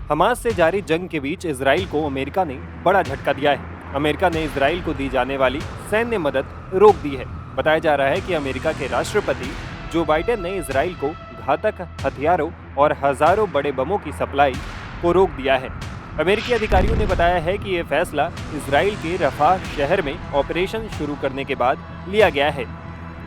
Hamas से जारी जंग के बीच इजराइल को अमेरिका ने बड़ा झटका दिया है। अमेरिका ने इजराइल को दी जाने वाली सैन्य मदद रोक दी है। बताया जा रहा है कि अमेरिका के राष्ट्रपति जो बाइडेन ने इजराइल को घातक हथियारों और हजारों बड़े बमों की सप्लाई को रोक दिया है। अमेरिकी अधिकारियों ने बताया है कि यह फैसला इजराइल के रफाह शहर में ऑपरेशन शुरू करने के बाद लिया गया है।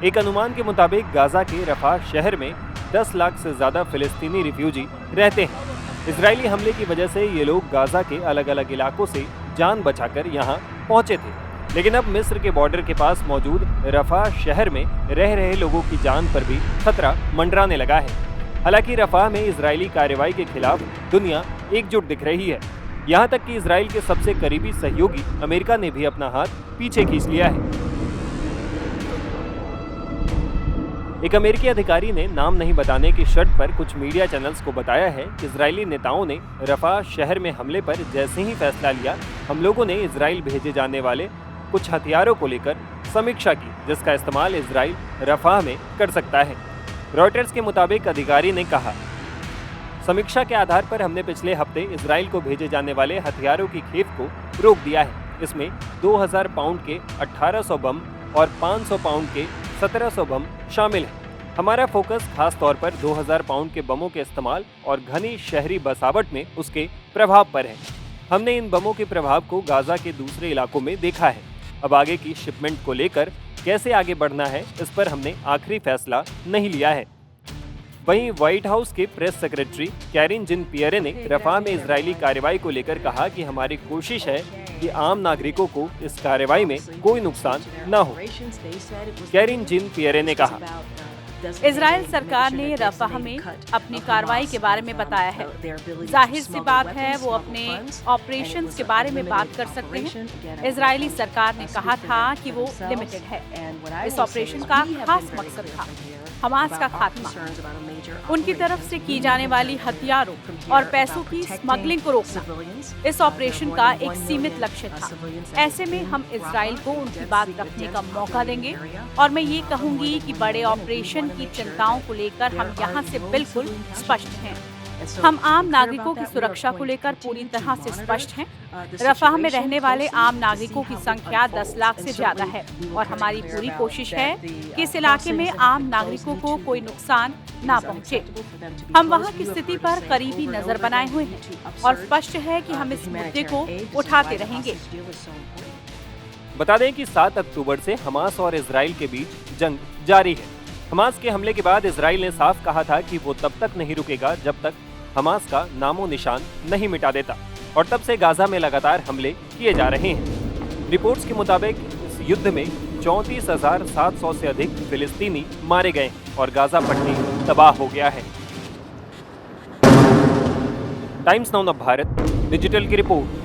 एक अनुमान के मुताबिक गाजा के रफाह शहर में 10 लाख से ज्यादा फिलिस्तीनी रिफ्यूजी रहते हैं। इजरायली हमले की वजह से ये लोग गाजा के अलग अलग इलाकों से जान बचाकर यहाँ पहुंचे थे, लेकिन अब मिस्र के बॉर्डर के पास मौजूद रफाह शहर में रह रहे लोगों की जान पर भी खतरा मंडराने लगा है। हालांकि रफाह में इजरायली कार्रवाई के खिलाफ दुनिया एकजुट दिख रही है। यहाँ तक कि इजराइल के सबसे करीबी सहयोगी अमेरिका ने भी अपना हाथ पीछे खींच लिया है। एक अमेरिकी अधिकारी ने नाम नहीं बताने की शर्त पर कुछ मीडिया चैनल्स को बताया है कि इजरायली नेताओं ने रफाह शहर में हमले पर जैसे ही फैसला लिया, हम लोगों ने इजराइल भेजे जाने वाले कुछ हथियारों को लेकर समीक्षा की, जिसका इस्तेमाल इजराइल रफाह में कर सकता है। रॉयटर्स के मुताबिक अधिकारी ने कहा, समीक्षा के आधार पर हमने पिछले हफ्ते इजराइल को भेजे जाने वाले हथियारों की खेप को रोक दिया है। इसमें 2000 पाउंड के 1800 बम और 500 पाउंड के 1700 बम शामिल है। हमारा फोकस खास तौर पर 2000 पाउंड के बमों के इस्तेमाल और घनी शहरी बसावट में उसके प्रभाव पर है। हमने इन बमों के प्रभाव को गाजा के दूसरे इलाकों में देखा है। अब आगे की शिपमेंट को लेकर कैसे आगे बढ़ना है, इस पर हमने आखिरी फैसला नहीं लिया है। वहीं व्हाइट हाउस के प्रेस सेक्रेटरी कैरिन जिन पियरे ने रफाह में इजरायली कार्रवाई को लेकर कहा कि हमारी कोशिश है कि आम नागरिकों को इस कार्रवाई में कोई नुकसान न हो। कैरिन जिन पियरे ने कहा, इजराइल सरकार ने रफाह में अपनी कार्रवाई के बारे में बताया है। जाहिर सी बात है वो अपने ऑपरेशंस के बारे में बात कर सकते हैं। इजरायली सरकार ने कहा था कि वो लिमिटेड है। इस ऑपरेशन का खास मकसद था हमास का खात्मा। उनकी तरफ से की जाने वाली हथियारों और पैसों की स्मगलिंग को रोकना इस ऑपरेशन का एक सीमित लक्ष्य था। ऐसे में हम इजराइल को उनकी बात रखने का मौका देंगे और मैं ये कहूंगी कि बड़े ऑपरेशन की चिंताओं को लेकर हम यहाँ से बिल्कुल स्पष्ट हैं। हम आम नागरिकों की सुरक्षा को लेकर पूरी तरह से स्पष्ट हैं। रफाह में रहने वाले आम नागरिकों की संख्या 10 लाख से ज्यादा है और हमारी पूरी कोशिश है कि इस इलाके में आम नागरिकों को कोई नुकसान ना पहुंचे। हम वहां की स्थिति पर करीबी नजर बनाए हुए हैं और स्पष्ट है कि हम इस मुद्दे को उठाते रहेंगे। बता दें कि 7 अक्टूबर से हमास और इजराइल के बीच जंग जारी है। हमास के हमले के बाद इजराइल ने साफ कहा था कि वो तब तक नहीं रुकेगा जब तक हमास का नामो निशान नहीं मिटा देता, और तब से गाजा में लगातार हमले किए जा रहे हैं। रिपोर्ट्स के मुताबिक इस युद्ध में 34,700 से अधिक फिलिस्तीनी मारे गए और गाजा पट्टी तबाह हो गया है। टाइम्स नाउ भारत डिजिटल की रिपोर्ट।